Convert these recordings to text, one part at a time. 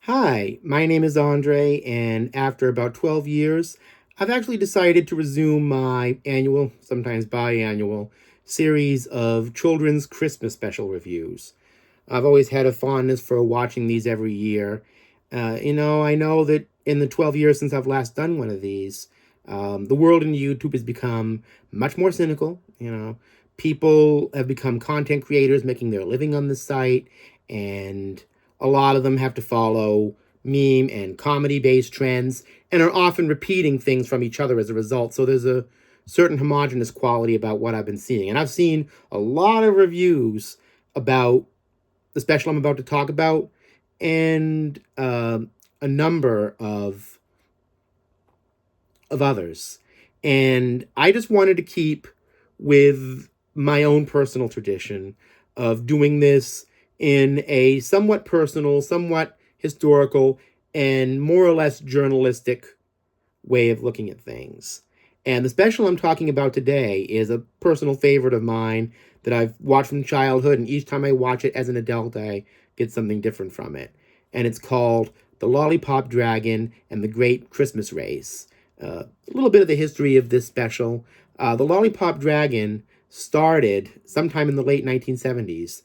Hi, my name is Andre, and after about 12 years, I've actually decided to resume my annual, sometimes biannual, series of children's Christmas special reviews. I've always had a fondness for watching these every year. I know that in the 12 years since I've last done one of these, the world in YouTube has become much more cynical. People have become content creators making their living on the site, and a lot of them have to follow meme and comedy based trends and are often repeating things from each other as a result. So there's a certain homogenous quality about what I've been seeing. And I've seen a lot of reviews about the special I'm about to talk about, and a number of others. And I just wanted to keep with my own personal tradition of doing this in a somewhat personal, somewhat historical, and more or less journalistic way of looking at things. And the special I'm talking about today is a personal favorite of mine that I've watched from childhood, and each time I watch it as an adult, I get something different from it. And it's called The Lollipop Dragon and the Great Christmas Race. A little bit of the history of this special. The Lollipop Dragon started sometime in the late 1970s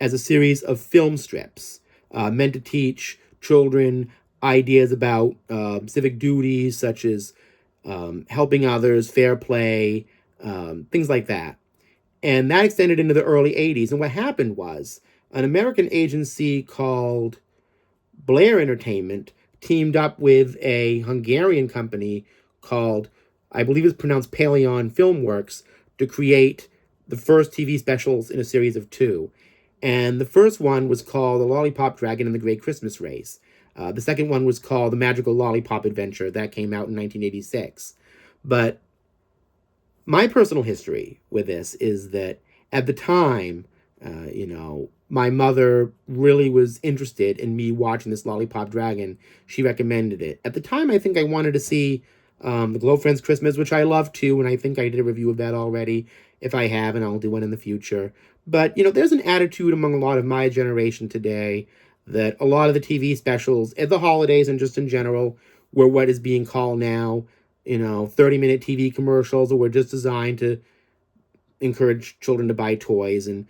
as a series of film strips meant to teach children ideas about civic duties such as helping others, fair play, things like that. And that extended into the early 80s. And what happened was an American agency called Blair Entertainment teamed up with a Hungarian company called, I believe it's pronounced Paleon Filmworks, to create the first TV specials in a series of two. And the first one was called The Lollipop Dragon and the Great Christmas Race. The second one was called The Magical Lollipop Adventure. That came out in 1986. But my personal history with this is that at the time, my mother really was interested in me watching this Lollipop Dragon. She recommended it. At the time, I think I wanted to see the Glow Friends Christmas, which I love too, and I think I did a review of that already. If I haven't, I'll do one in the future. But, there's an attitude among a lot of my generation today that a lot of the TV specials at the holidays and just in general were what is being called now, 30-minute TV commercials, or were just designed to encourage children to buy toys. And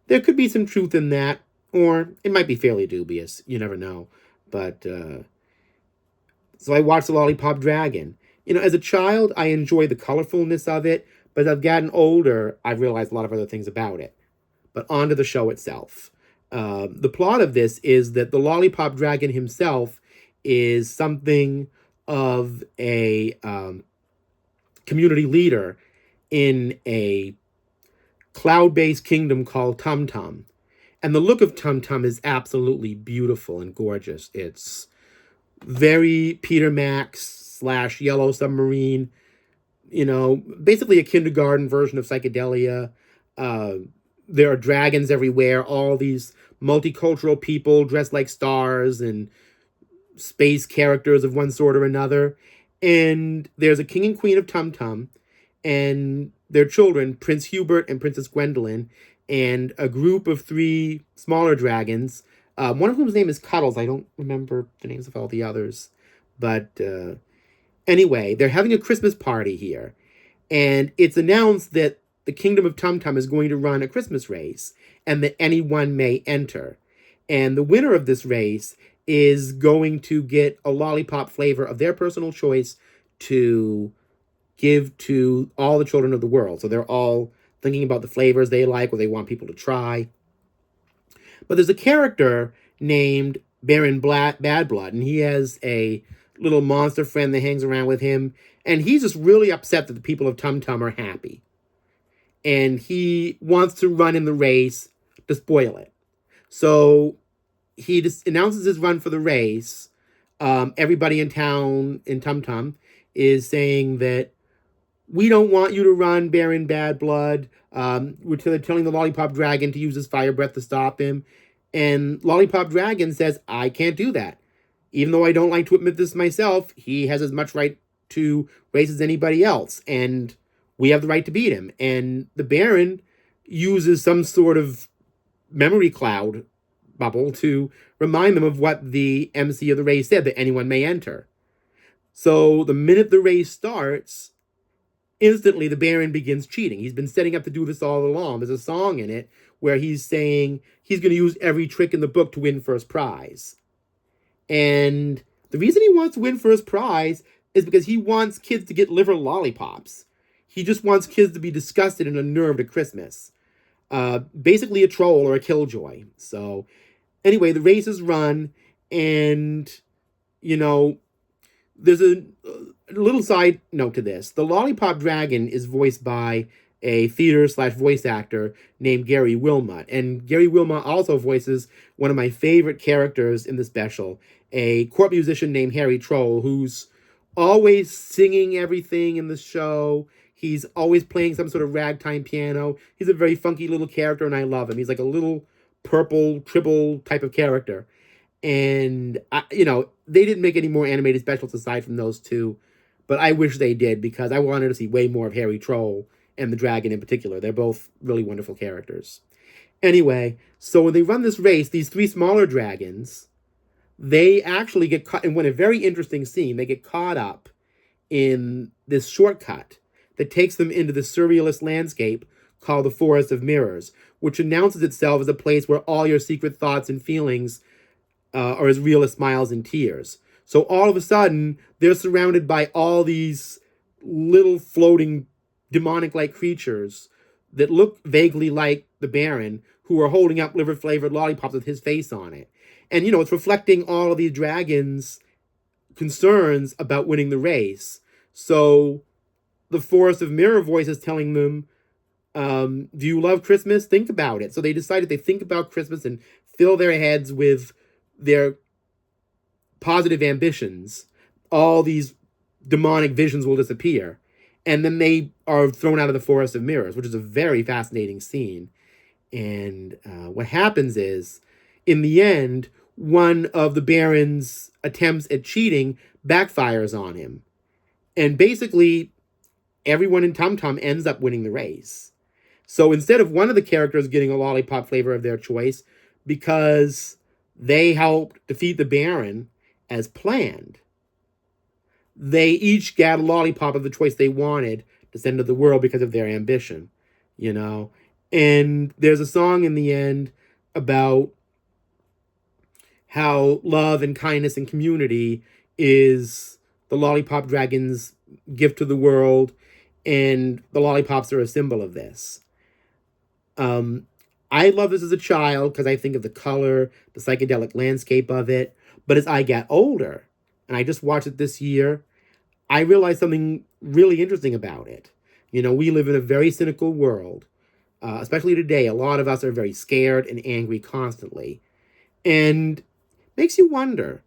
there could be some truth in that, or it might be fairly dubious. You never know. But so I watched The Lollipop Dragon. As a child, I enjoyed the colorfulness of it, but as I've gotten older, I've realized a lot of other things about it. But on to the show itself. The plot of this is that the Lollipop Dragon himself is something of a community leader in a cloud-based kingdom called Tum Tum. And the look of Tum Tum is absolutely beautiful and gorgeous. It's very Peter Max slash Yellow Submarine, basically a kindergarten version of psychedelia. There are dragons everywhere, all these multicultural people dressed like stars and space characters of one sort or another. And there's a king and queen of Tum Tum and their children, Prince Hubert and Princess Gwendolyn, and a group of three smaller dragons, one of whom's name is Cuddles. I don't remember the names of all the others. But anyway, they're having a Christmas party here. And it's announced that the Kingdom of Tum Tum is going to run a Christmas race and that anyone may enter. And the winner of this race is going to get a lollipop flavor of their personal choice to give to all the children of the world. So they're all thinking about the flavors they like or they want people to try. But there's a character named Baron Bad Blood, and he has a little monster friend that hangs around with him. And he's just really upset that the people of Tum Tum are happy. And he wants to run in the race to spoil it. So he just announces his run for the race. Everybody in town in Tum Tum is saying that we don't want you to run, Baron Bad Blood. We're telling the Lollipop Dragon to use his fire breath to stop him. And Lollipop Dragon says, I can't do that. Even though I don't like to admit this myself, he has as much right to race as anybody else. And we have the right to beat him. And the Baron uses some sort of memory cloud bubble to remind them of what the MC of the race said, that anyone may enter. So the minute the race starts, instantly the Baron begins cheating. He's been setting up to do this all along. There's a song in it where he's saying he's going to use every trick in the book to win first prize. And the reason he wants to win first prize is because he wants kids to get liver lollipops. He just wants kids to be disgusted and unnerved at Christmas. Basically a troll or a killjoy. So anyway, the race is run, and, you know, there's a little side note to this. The Lollipop Dragon is voiced by a theater/voice actor named Gary Wilmot. And Gary Wilmot also voices one of my favorite characters in the special, a court musician named Harry Troll, who's always singing everything in the show. He's always playing some sort of ragtime piano. He's a very funky little character, and I love him. He's like a little purple, tribble type of character. And, they didn't make any more animated specials aside from those two. But I wish they did, because I wanted to see way more of Harry Troll and the dragon in particular. They're both really wonderful characters. Anyway, so when they run this race, these three smaller dragons, they actually get caught in a very interesting scene. They get caught up in this shortcut that takes them into the surrealist landscape called the Forest of Mirrors, which announces itself as a place where all your secret thoughts and feelings are as real as smiles and tears. So all of a sudden, they're surrounded by all these little floating demonic-like creatures that look vaguely like the Baron, who are holding up liver-flavored lollipops with his face on it. And, it's reflecting all of these dragons' concerns about winning the race. So the Forest of Mirror voice is telling them, do you love Christmas? Think about it. So they decided they think about Christmas and fill their heads with their positive ambitions. All these demonic visions will disappear. And then they are thrown out of the Forest of Mirrors, which is a very fascinating scene. And what happens is, in the end, one of the Baron's attempts at cheating backfires on him. And basically, everyone in Tum Tum ends up winning the race. So instead of one of the characters getting a lollipop flavor of their choice, because they helped defeat the Baron as planned, they each got a lollipop of the choice they wanted to send to the world because of their ambition, And there's a song in the end about how love and kindness and community is the Lollipop Dragon's gift to the world, and the lollipops are a symbol of this. I love this as a child because I think of the color, the psychedelic landscape of it. But as I get older, and I just watched it this year, I realized something really interesting about it. We live in a very cynical world, especially today. A lot of us are very scared and angry constantly. And makes you wonder,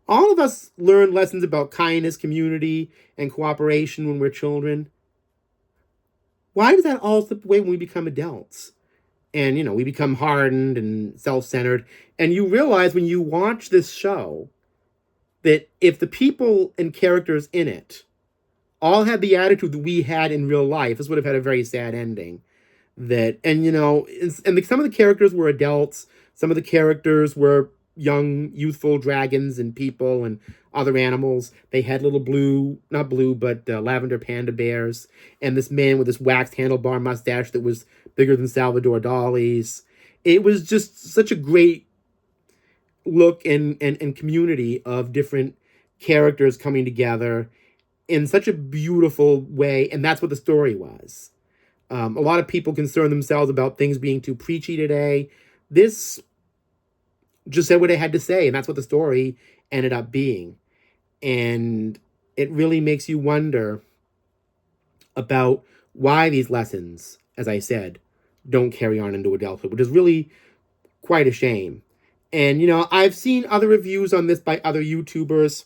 all of us learn lessons about kindness, community, and cooperation when we're children. Why does that all slip away when we become adults? And, we become hardened and self-centered. And you realize when you watch this show that if the people and characters in it all had the attitude that we had in real life, this would have had a very sad ending. Some of the characters were adults. Some of the characters were young, youthful dragons and people and other animals. They had little lavender panda bears. And this man with this waxed handlebar mustache that was bigger than Salvador Dali's. It was just such a great look and community of different characters coming together in such a beautiful way. And that's what the story was. A lot of people concern themselves about things being too preachy today. This just said what it had to say, and that's what the story ended up being. And it really makes you wonder about why these lessons, as I said, don't carry on into adulthood, which is really quite a shame. And, I've seen other reviews on this by other YouTubers,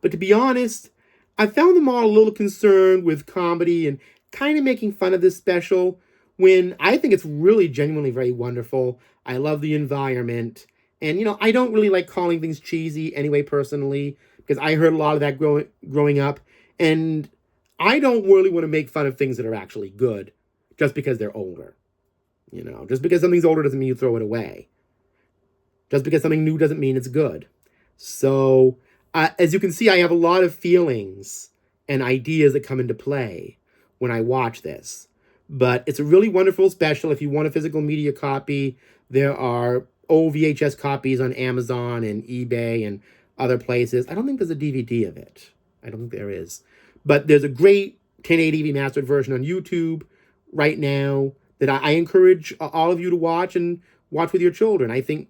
but to be honest, I found them all a little concerned with comedy and kind of making fun of this special, when I think it's really genuinely very wonderful. I love the environment. And, I don't really like calling things cheesy anyway, personally, because I heard a lot of that growing up. And I don't really want to make fun of things that are actually good just because they're older. Just because something's older doesn't mean you throw it away. Just because something new doesn't mean it's good. So, as you can see, I have a lot of feelings and ideas that come into play when I watch this. But it's a really wonderful special. If you want a physical media copy, there are old VHS copies on Amazon and eBay and other places. I don't think there's a DVD of it. I don't think there is. But there's a great 1080 remastered version on YouTube right now that I encourage all of you to watch and watch with your children. I think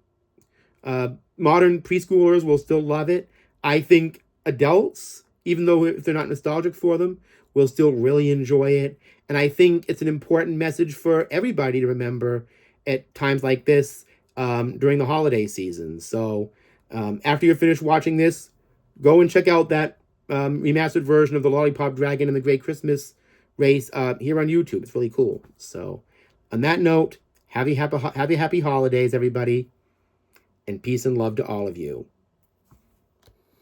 modern preschoolers will still love it. I think adults, even though if they're not nostalgic for them, will still really enjoy it. And I think it's an important message for everybody to remember at times like this during the holiday season. So after you're finished watching this, go and check out that remastered version of the Lollipop Dragon and the Great Christmas Race here on YouTube. It's really cool. So on that note, happy holidays, everybody. And peace and love to all of you.